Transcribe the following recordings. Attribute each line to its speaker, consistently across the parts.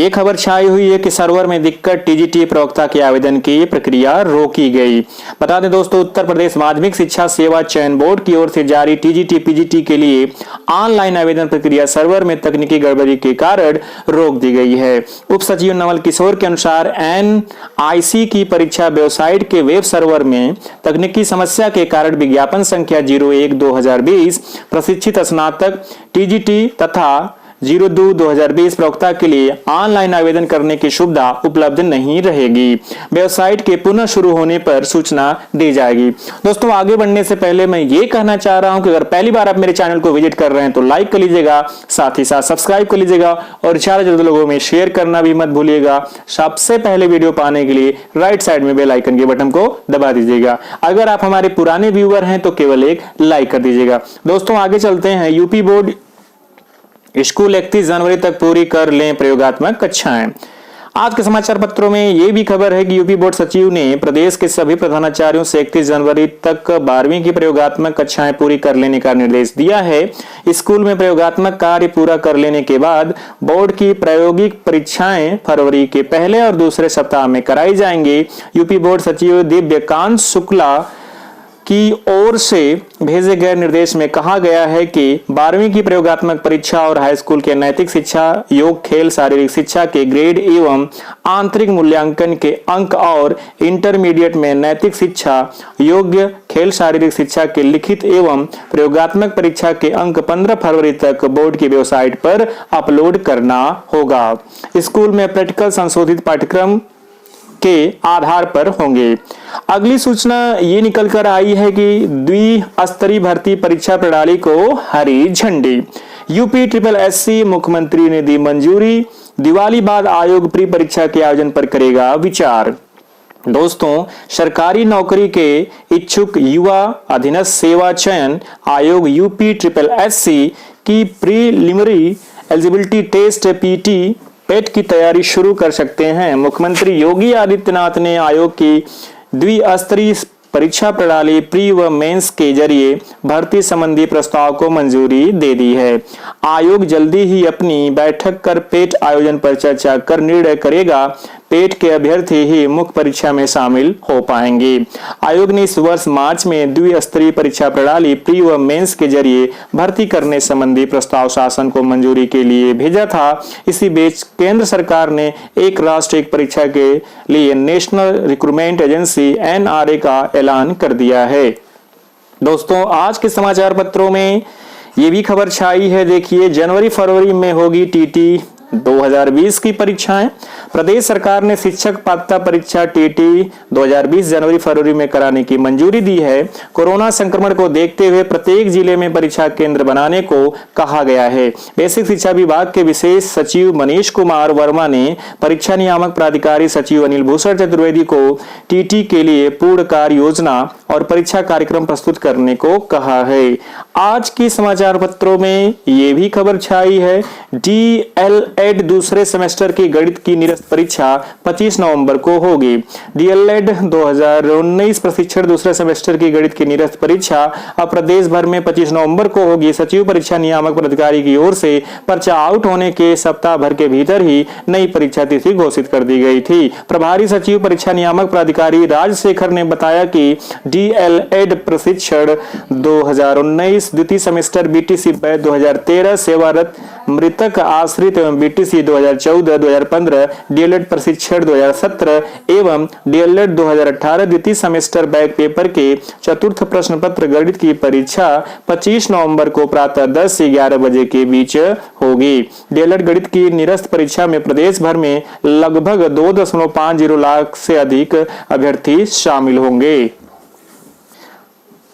Speaker 1: ये खबर छाई हुई है कि सर्वर में दिक्कत, टीजीटी प्रवक्ता के आवेदन की प्रक्रिया रोकी गई। बता दें दोस्तों, उत्तर प्रदेश माध्यमिक शिक्षा सेवा चयन बोर्ड की ओर से जारी टीजीटी पीजीटी के लिए ऑनलाइन आवेदन प्रक्रिया सर्वर में तकनीकी गड़बड़ी के कारण रोक दी गई है। उप सचिव नवल किशोर के अनुसार एनआईसी की परीक्षा वेबसाइट के वेब सर्वर में तकनीकी समस्या के कारण विज्ञापन संख्या 01/2020 प्रशिक्षित स्नातक टीजीटी तथा 02/2020 प्रवक्ता के लिए ऑनलाइन आवेदन करने की सुविधा उपलब्ध नहीं रहेगी। वेबसाइट के पुनः शुरू होने पर सूचना दी जाएगी। दोस्तों, आगे बढ़ने से पहले मैं ये कहना चाह रहा हूं कि अगर पहली बार आप मेरे चैनल को विजिट कर रहे हैं तो लाइक कर लीजिएगा, साथ ही साथ सब्सक्राइब कर लीजिएगा और ज्यादा से ज्यादा लोगों में शेयर करना भी मत भूलिएगा। सबसे पहले वीडियो पाने के लिए राइट साइड में बेल आइकन के बटन को दबा दीजिएगा। अगर आप हमारे पुराने व्यूअर हैं तो केवल एक लाइक कर दीजिएगा। दोस्तों, आगे चलते हैं। यूपी बोर्ड स्कूल 31 जनवरी तक पूरी कर लें प्रयोगात्मक कक्षाएं। आज के समाचार पत्रों में यह भी खबर है कि यूपी बोर्ड सचिव ने प्रदेश के सभी प्रधानाचार्यों से 31 जनवरी तक 12वीं की प्रयोगात्मक कक्षाएं पूरी कर लेने का निर्देश दिया है। स्कूल में प्रयोगात्मक कार्य पूरा कर लेने के बाद बोर्ड की प्रायोगिक परीक्षाएं फरवरी के पहले और दूसरे सप्ताह में कराई जाएंगी। यूपी बोर्ड सचिव दिव्यकांत शुक्ला की ओर से भेजे गए निर्देश में कहा गया है कि 12वीं की प्रयोगात्मक परीक्षा और हाई स्कूल के नैतिक शिक्षा, योग, खेल, शारीरिक शिक्षा के ग्रेड एवं आंतरिक मूल्यांकन के अंक और इंटरमीडिएट में नैतिक शिक्षा, योग्य, खेल, शारीरिक शिक्षा के लिखित एवं प्रयोगात्मक परीक्षा के अंक 15 फरवरी तक बोर्ड की वेबसाइट पर अपलोड करना होगा। स्कूल में प्रैक्टिकल संशोधित पाठ्यक्रम के आधार पर होंगे। अगली सूचना ये निकल कर आई है कि द्विस्तरीय भर्ती परीक्षा प्रणाली को हरी झंडी। यूपी SSC मुख्यमंत्री ने दी मंजूरी। दिवाली बाद आयोग प्री परीक्षा के आयोजन पर करेगा विचार। दोस्तों, सरकारी नौकरी के इच्छुक युवा अधीनस्थ सेवा चयन आयोग यूपी SSC की प्रीलिमिनरी एलिजिबिलिटी टेस्ट पेट की तैयारी शुरू कर सकते हैं। मुख्यमंत्री योगी आदित्यनाथ ने आयोग की द्विस्तरीय परीक्षा प्रणाली प्री व मेंस के जरिए भर्ती संबंधी प्रस्ताव को मंजूरी दे दी है। आयोग जल्दी ही अपनी बैठक कर पेट आयोजन पर चर्चा कर निर्णय करेगा। पेट के अभ्यर्थी ही मुख्य परीक्षा में शामिल हो पाएंगे। आयोग ने इस वर्ष मार्च में द्विस्तरीय परीक्षा प्रणाली प्री व मेंस के जरिए भर्ती करने संबंधी प्रस्ताव शासन को मंजूरी के लिए भेजा था। इसी बीच केंद्र सरकार ने एक राष्ट्र एक परीक्षा के लिए नेशनल रिक्रूटमेंट एजेंसी NRA का ऐलान कर दिया है। दोस्तों, आज के समाचार पत्रों में ये भी खबर छाई है। देखिए, जनवरी फरवरी में होगी TT 2020 की परीक्षाएं। प्रदेश सरकार ने शिक्षक पात्रता परीक्षा TT 2020 जनवरी फरवरी में कराने की मंजूरी दी है। कोरोना संक्रमण को देखते हुए प्रत्येक जिले में परीक्षा केंद्र बनाने को कहा गया है। बेसिक शिक्षा विभाग के विशेष सचिव मनीष कुमार वर्मा ने परीक्षा नियामक प्राधिकारी सचिव अनिल भूषण चतुर्वेदी को TT के लिए पूर्ण कार्य योजना और परीक्षा कार्यक्रम प्रस्तुत करने को कहा है। आज की समाचार पत्रों में ये भी खबर छाई है। DLED दूसरे सेमेस्टर की गणित की निरस्त परीक्षा 25 नवंबर को होगी। DLED 2019 प्रशिक्षण दूसरे सेमेस्टर की गणित की निरस्त परीक्षा अब प्रदेश भर में 25 नवंबर को होगी। सचिव परीक्षा नियामक प्राधिकारी की ओर से पर्चा आउट होने के सप्ताह भर के भीतर ही नई परीक्षा तिथि घोषित कर दी गई थी। प्रभारी सचिव परीक्षा नियामक प्राधिकारी राजशेखर ने बताया कि DLED प्रशिक्षण 2019 द्वितीय सेमेस्टर BTC बैच 2013 सेवारत मृतक आश्रित एवं BTC 2014-2015 DLED प्रशिक्षण 2017 एवं DLED 2018 द्वितीय सेमेस्टर बैक पेपर के चतुर्थ प्रश्न पत्र गणित की परीक्षा 25 नवंबर को प्रातः 10 से 11 बजे के बीच होगी। DLED गणित की निरस्त परीक्षा में प्रदेश भर में लगभग 2.50 लाख से अधिक अभ्यर्थी शामिल होंगे।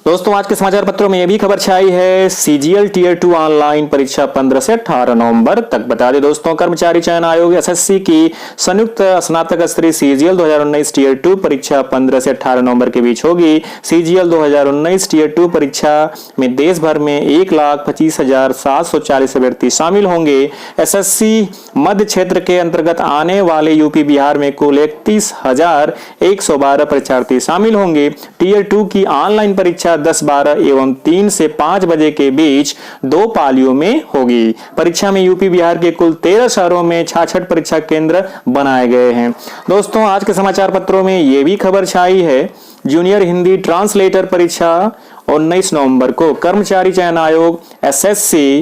Speaker 1: दोस्तों, आज के समाचार पत्रों में यह भी खबर छाई है। CGL Tier 2 ऑनलाइन परीक्षा 15 से 18 नवंबर तक। बता दें दोस्तों, कर्मचारी चयन आयोग SSC की संयुक्त स्नातक स्तरीय CGL 2019 Tier 2 परीक्षा 15 से 18 नवंबर के बीच होगी। CGL 2019 Tier 2 परीक्षा में देश भर में 1,25,740 अभ्यर्थी शामिल होंगे। SSC मध्य क्षेत्र के अंतर्गत आने वाले यूपी बिहार में कुल 31,112 परीक्षार्थी शामिल होंगे। Tier 2 की ऑनलाइन परीक्षा परीक्षा 10-12 एवं 3 से 5 बजे के बीच 2 पालियों में होगी। परीक्षा में यूपी बिहार के कुल 13 शहरों में 66 परीक्षा केंद्र बनाए गए हैं। दोस्तों, आज के समाचार पत्रों में यह भी खबर छाई है, जूनियर हिंदी ट्रांसलेटर परीक्षा 19 नवंबर को। कर्मचारी चयन आयोग एसएससी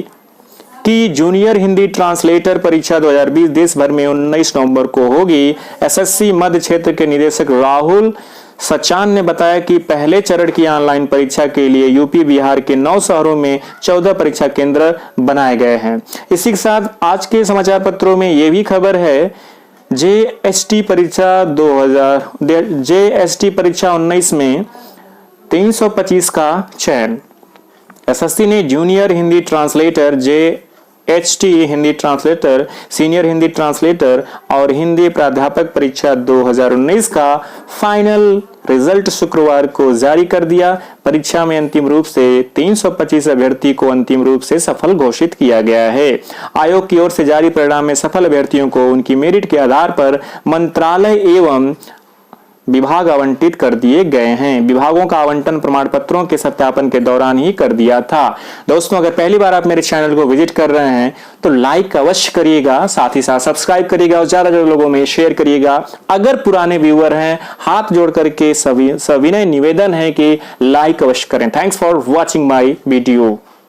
Speaker 1: की जूनियर हिंदी ट्रांसलेटर परीक्षा 2020 देश भर में 19 नवंबर को होगी। एसएससी मध्य क्षेत्र के निदेशक राहुल सचान ने बताया कि पहले चरण की ऑनलाइन परीक्षा के लिए यूपी बिहार के 9 शहरों में 14 परीक्षा केंद्र बनाए गए हैं। इसी के साथ आज के समाचार पत्रों में यह भी खबर है, जेएसटी परीक्षा 19 में 325 का चयन। एसएससी ने junior Hindi translator, JHT Hindi translator, senior Hindi translator और हिंदी प्राध्यापक परीक्षा 2019 का फाइनल रिजल्ट शुक्रवार को जारी कर दिया। परीक्षा में अंतिम रूप से 325 अभ्यर्थी को अंतिम रूप से सफल घोषित किया गया है। आयोग की ओर से जारी परिणाम में सफल अभ्यर्थियों को उनकी मेरिट के आधार पर मंत्रालय एवं विभाग आवंटित कर दिए गए हैं। विभागों का आवंटन प्रमाण पत्रों के सत्यापन के दौरान ही कर दिया था। दोस्तों, अगर पहली बार आप मेरे चैनल को विजिट कर रहे हैं तो लाइक अवश्य करिएगा, साथ ही साथ सब्सक्राइब करिएगा और ज्यादा लोगों में शेयर करिएगा। अगर पुराने व्यूअर हैं, हाथ जोड़ करके सविनय निवेदन है कि लाइक अवश्य करें। Thanks for watching my video.